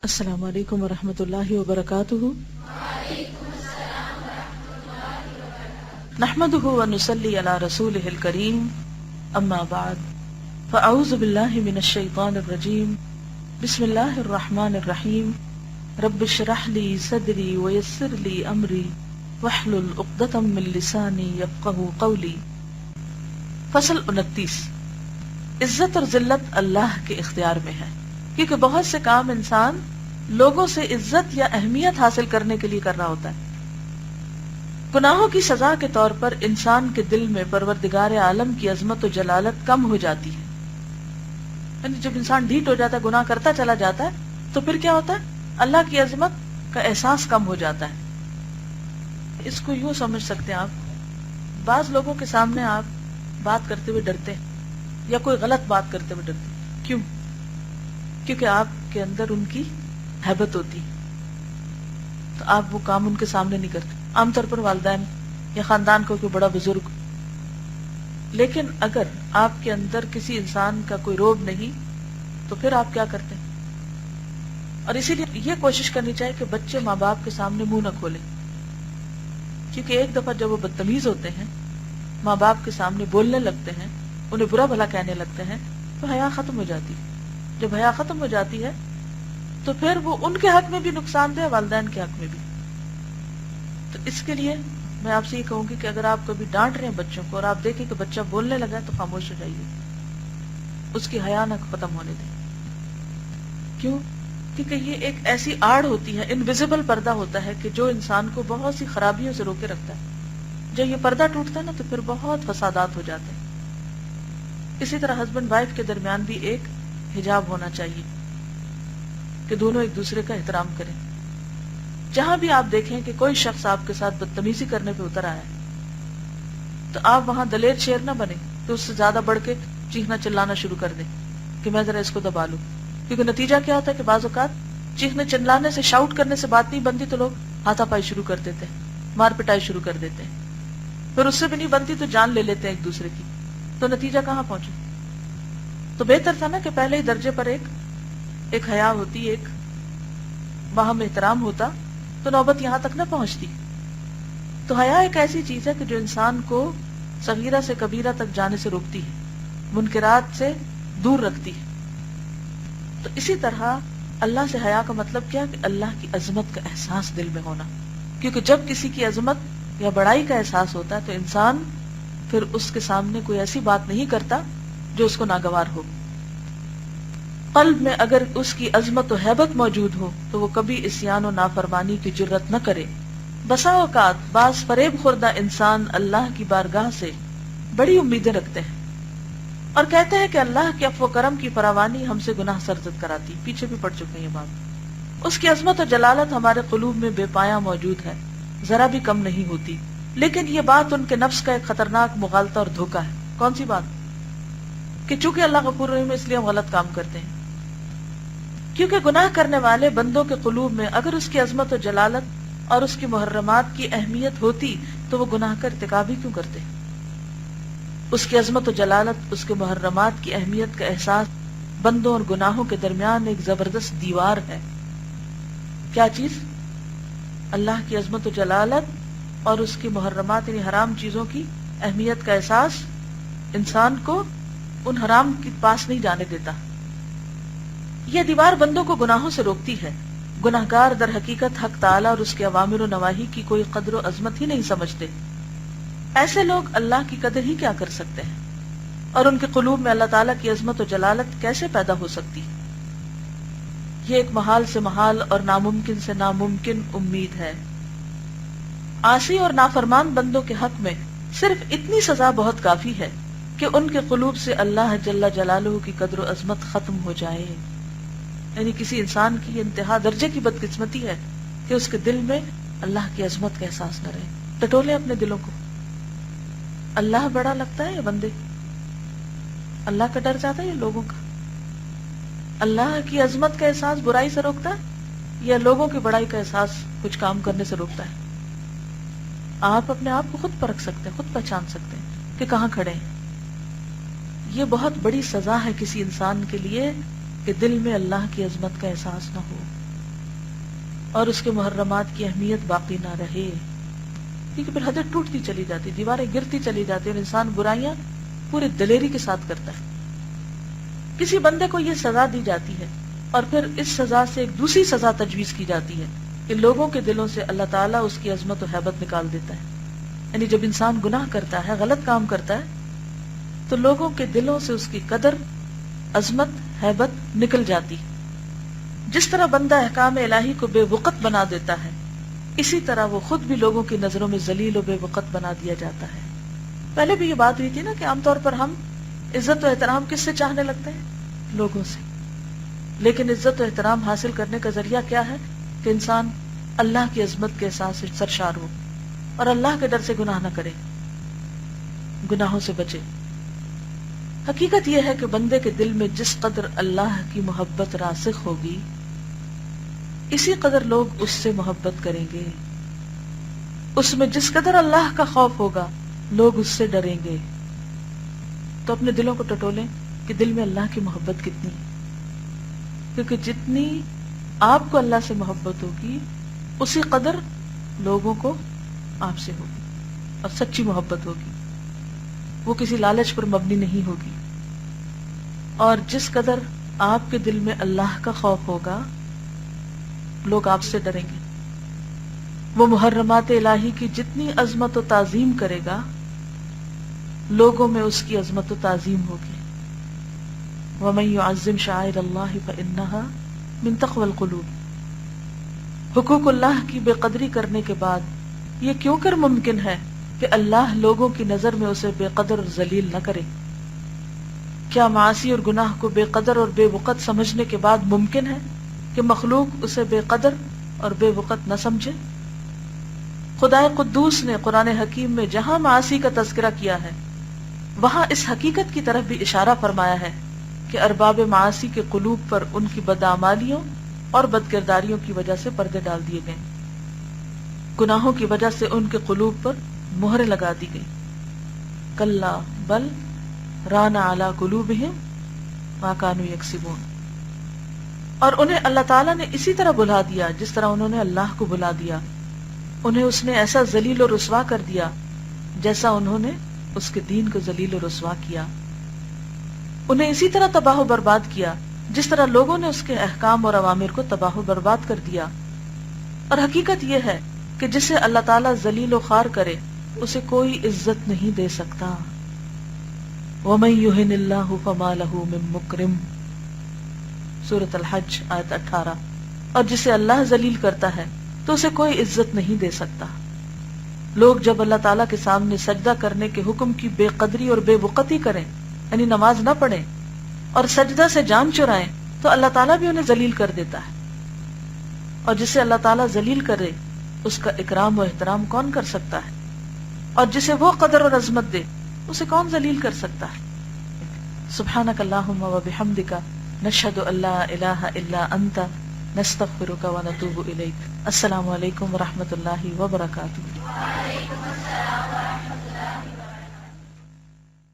السلام علیکم ورحمۃ اللہ وبرکاتہ۔ نحمده ونصلی علی رسولہ الکریم، اما بعد فاعوذ باللہ من الشیطان الرجیم، بسم اللہ الرحمن الرحیم، رب اشرح لی صدری ویسر لی امری واحلل عقدۃ من لسانی یفقہوا قولی۔ فصل 29، عزت اور ذلت اللہ کے اختیار میں ہے، کیونکہ بہت سے کام انسان لوگوں سے عزت یا اہمیت حاصل کرنے کے لیے کر رہا ہوتا ہے۔ گناہوں کی سزا کے طور پر انسان کے دل میں پروردگار عالم کی عظمت و جلالت کم ہو جاتی ہے، یعنی جب انسان ڈھیٹ ہو جاتا ہے، گناہ کرتا چلا جاتا ہے، تو پھر کیا ہوتا ہے؟ اللہ کی عظمت کا احساس کم ہو جاتا ہے۔ اس کو یوں سمجھ سکتے ہیں آپ، بعض لوگوں کے سامنے آپ بات کرتے ہوئے ڈرتے ہیں یا کوئی غلط بات کرتے ہوئے ڈرتے ہیں، کیوں؟ کیونکہ آپ کے اندر ان کی ہیبت ہوتی، تو آپ وہ کام ان کے سامنے نہیں کرتے، عام طور پر والدین یا خاندان کو کوئی بڑا بزرگ۔ لیکن اگر آپ کے اندر کسی انسان کا کوئی روب نہیں تو پھر آپ کیا کرتے ہیں؟ اور اسی لیے یہ کوشش کرنی چاہیے کہ بچے ماں باپ کے سامنے منہ نہ کھولیں، کیونکہ ایک دفعہ جب وہ بدتمیز ہوتے ہیں، ماں باپ کے سامنے بولنے لگتے ہیں، انہیں برا بھلا کہنے لگتے ہیں، تو حیا ختم ہو جاتی ہے۔ جب حیا ختم ہو جاتی ہے تو پھر وہ ان کے حق میں بھی نقصان دہ، والدین کے حق میں بھی۔ تو اس کے لیے میں آپ سے یہ کہوں گی کہ اگر آپ کبھی ڈانٹ رہے ہیں بچوں کو اور آپ دیکھیں کہ بچہ بولنے لگا ہے تو خاموش ہو جائیے، اس کی حیا نہ ختم ہونے دیں۔ کیوں؟ کیونکہ یہ ایک ایسی آڑ ہوتی ہے، انویزیبل پردہ ہوتا ہے کہ جو انسان کو بہت سی خرابیوں سے روکے رکھتا ہے۔ جب یہ پردہ ٹوٹتا ہے نا تو پھر بہت فسادات ہو جاتے ہیں۔ اسی طرح ہسبینڈ وائف کے درمیان بھی ایک حجاب ہونا چاہیے کہ دونوں ایک دوسرے کا احترام کریں۔ جہاں بھی آپ دیکھیں کہ کوئی شخص آپ کے ساتھ بدتمیزی کرنے پہ اتر آیا ہے تو آپ وہاں دلیر شیر نہ بنیں تو اس سے زیادہ بڑھ کے چیخنا چلانا شروع کر دیں کہ میں ذرا اس کو دبا لوں، کیونکہ نتیجہ کیا ہوتا ہے کہ بعض اوقات چیخنے چلانے سے، شاؤٹ کرنے سے بات نہیں بنتی تو لوگ ہاتھا پائی شروع کر دیتے ہیں، مار پٹائی شروع کر دیتے ہیں، پھر اس سے بھی نہیں بنتی تو جان لے لیتے ہیں ایک دوسرے کی، تو نتیجہ کہاں پہنچے؟ تو بہتر تھا نا کہ پہلے ہی درجے پر ایک حیا ہوتی، ایک باہم احترام ہوتا تو نوبت یہاں تک نہ پہنچتی۔ تو حیا ایک ایسی چیز ہے کہ جو انسان کو صغیرہ سے کبیرہ تک جانے سے روکتی ہے، منکرات سے دور رکھتی ہے۔ تو اسی طرح اللہ سے حیا کا مطلب کیا؟ کہ اللہ کی عظمت کا احساس دل میں ہونا، کیونکہ جب کسی کی عظمت یا بڑائی کا احساس ہوتا ہے تو انسان پھر اس کے سامنے کوئی ایسی بات نہیں کرتا جو اس کو ناگوار ہو۔ قلب میں اگر اس کی عظمت و ہیبت موجود ہو تو وہ کبھی عصیان و نافرمانی کی جرت نہ کرے۔ بسا اوقات بعض فریب خوردہ انسان اللہ کی بارگاہ سے بڑی امیدیں رکھتے ہیں اور کہتے ہیں کہ اللہ کے عفو و کرم کی فراوانی ہم سے گناہ سرزد کراتی، پیچھے بھی پڑ چکے ہیں یہ بات۔ اس کی عظمت و جلالت ہمارے قلوب میں بے پایاں موجود ہے، ذرا بھی کم نہیں ہوتی، لیکن یہ بات ان کے نفس کا ایک خطرناک مغالطہ اور دھوکہ ہے۔ کون سی بات؟ کہ چونکہ اللہ غفور رحیم اس لیے ہم غلط کام کرتے ہیں، کیونکہ گناہ کرنے والے بندوں کے قلوب میں اگر اس کی عظمت و جلالت اور اس کی محرمات کی اہمیت ہوتی تو وہ گناہ کا ارتکاب ہی کیوں کرتے؟ اس کی عظمت و جلالت، اس کے محرمات کی اہمیت کا احساس بندوں اور گناہوں کے درمیان ایک زبردست دیوار ہے۔ کیا چیز؟ اللہ کی عظمت و جلالت اور اس کی محرمات یعنی حرام چیزوں کی اہمیت کا احساس انسان کو ان حرام کے پاس نہیں جانے دیتا۔ یہ دیوار بندوں کو گناہوں سے روکتی ہے۔ گناہگار در حقیقت حق تعالی اور اس کے اوامر و نواہی کی کوئی قدر و عظمت ہی نہیں سمجھتے۔ ایسے لوگ اللہ کی قدر ہی کیا کر سکتے ہیں، اور ان کے قلوب میں اللہ تعالیٰ کی عظمت و جلالت کیسے پیدا ہو سکتی؟ یہ ایک محال سے محال اور ناممکن سے ناممکن امید ہے۔ عاصی اور نافرمان بندوں کے حق میں صرف اتنی سزا بہت کافی ہے کہ ان کے قلوب سے اللہ جل جلالہ کی قدر و عظمت ختم ہو جائے۔ یعنی کسی انسان کی یہ انتہا درجے کی بدقسمتی ہے کہ اس کے دل میں اللہ کی عظمت کا احساس نہ رہے۔ ٹٹولے اپنے دلوں کو، اللہ بڑا لگتا ہے یا بندے؟ اللہ کا ڈر زیادہ ہے یا لوگوں کا؟ اللہ کی عظمت کا احساس برائی سے روکتا ہے یا لوگوں کی بڑائی کا احساس کچھ کام کرنے سے روکتا ہے؟ آپ اپنے آپ کو خود پرکھ سکتے ہیں، خود پہچان سکتے ہیں کہ کہاں کھڑے ہیں۔ یہ بہت بڑی سزا ہے کسی انسان کے لیے کہ دل میں اللہ کی عظمت کا احساس نہ ہو۔ اور اس کے محرمات کی اہمیت باقی نہ رہے، کیونکہ پھر حدیں ٹوٹتی چلی جاتی، دیواریں گرتی چلی جاتی، اور انسان برائیاں پورے دلیری کے ساتھ کرتا ہے۔ کسی بندے کو یہ سزا دی جاتی ہے اور پھر اس سزا سے ایک دوسری سزا تجویز کی جاتی ہے کہ لوگوں کے دلوں سے اللہ تعالیٰ اس کی عظمت و ہیبت نکال دیتا ہے۔ یعنی جب انسان گناہ کرتا ہے، غلط کام کرتا ہے، تو لوگوں کے دلوں سے اس کی قدر، عظمت، ہیبت نکل جاتی ہے۔ جس طرح بندہ احکام الہی کو بے وقت بنا دیتا ہے، اسی طرح وہ خود بھی لوگوں کی نظروں میں ذلیل و بے وقت بنا دیا جاتا ہے۔ پہلے بھی یہ بات ہوئی تھی نا کہ عام طور پر ہم عزت و احترام کس سے چاہنے لگتے ہیں؟ لوگوں سے۔ لیکن عزت و احترام حاصل کرنے کا ذریعہ کیا ہے؟ کہ انسان اللہ کی عظمت کے احساس سے سرشار ہو اور اللہ کے ڈر سے گناہ نہ کرے، گناہوں سے بچے۔ حقیقت یہ ہے کہ بندے کے دل میں جس قدر اللہ کی محبت راسخ ہوگی، اسی قدر لوگ اس سے محبت کریں گے۔ اس میں جس قدر اللہ کا خوف ہوگا، لوگ اس سے ڈریں گے۔ تو اپنے دلوں کو ٹٹولیں کہ دل میں اللہ کی محبت کتنی ہے، کیونکہ جتنی آپ کو اللہ سے محبت ہوگی، اسی قدر لوگوں کو آپ سے ہوگی، اور سچی محبت ہوگی، وہ کسی لالچ پر مبنی نہیں ہوگی۔ اور جس قدر آپ کے دل میں اللہ کا خوف ہوگا، لوگ آپ سے ڈریں گے۔ وہ محرمات الہی کی جتنی عظمت و تعظیم کرے گا، لوگوں میں اس کی عظمت و تعظیم ہوگی۔ وَمَن يُعَظِّمْ شَعَائِرَ اللَّهِ فَإِنَّهَا مِن تَقْوَى الْقُلُوبِ۔ حقوق اللہ کی بے قدری کرنے کے بعد یہ کیوں کر ممکن ہے کہ اللہ لوگوں کی نظر میں اسے بے قدر اور ذلیل نہ کرے؟ کیا معاصی اور گناہ کو بے قدر اور بے وقت سمجھنے کے بعد ممکن ہے کہ مخلوق اسے بے قدر اور بے وقت نہ سمجھے؟ خدائے قدوس نے قرآن حکیم میں جہاں معاصی کا تذکرہ کیا ہے، وہاں اس حقیقت کی طرف بھی اشارہ فرمایا ہے کہ ارباب معاصی کے قلوب پر ان کی بداعمالیوں اور بدکرداریوں کی وجہ سے پردے ڈال دیے گئے، گناہوں کی وجہ سے ان کے قلوب پر مہریں لگا دی گئی۔ کلا بل ران علی قلوبہم ما کانوا یکسبون۔ اور انہیں اللہ تعالیٰ نے اسی طرح بھلا دیا جس طرح انہوں نے اللہ کو بھلا دیا۔ انہیں اس نے ایسا ذلیل و رسوا کر دیا جیسا انہوں نے اس کے دین کو ذلیل و رسوا کیا۔ انہیں اسی طرح تباہ و برباد کیا جس طرح لوگوں نے اس کے احکام اور اوامر کو تباہ و برباد کر دیا۔ اور حقیقت یہ ہے کہ جسے اللہ تعالیٰ ذلیل و خوار کرے، اسے کوئی عزت نہیں دے سکتا۔ وَمَن يُهِنِ اللَّهُ فَمَا لَهُ مِن مُكْرِمٍ، سورۃ الحج آیت 18۔ اور جسے اللہ ذلیل کرتا ہے تو اسے کوئی عزت نہیں دے سکتا۔ لوگ جب اللہ تعالیٰ کے سامنے سجدہ کرنے کے حکم کی بے قدری اور بے وقتی کریں، یعنی نماز نہ پڑھیں اور سجدہ سے جان چرائیں، تو اللہ تعالیٰ بھی انہیں ذلیل کر دیتا ہے۔ اور جسے اللہ تعالیٰ ذلیل کرے، اس کا اکرام و احترام کون کر سکتا ہے؟ اور جسے وہ قدر اور عظمت دے، اسے کون ذلیل کر سکتا ہے؟ سبحانک اللہم و بحمدک، نشہد ان لا الہ الا انت، نستغفرک و نتوب الیک۔ السلام علیکم و رحمۃ اللہ وبرکاتہ۔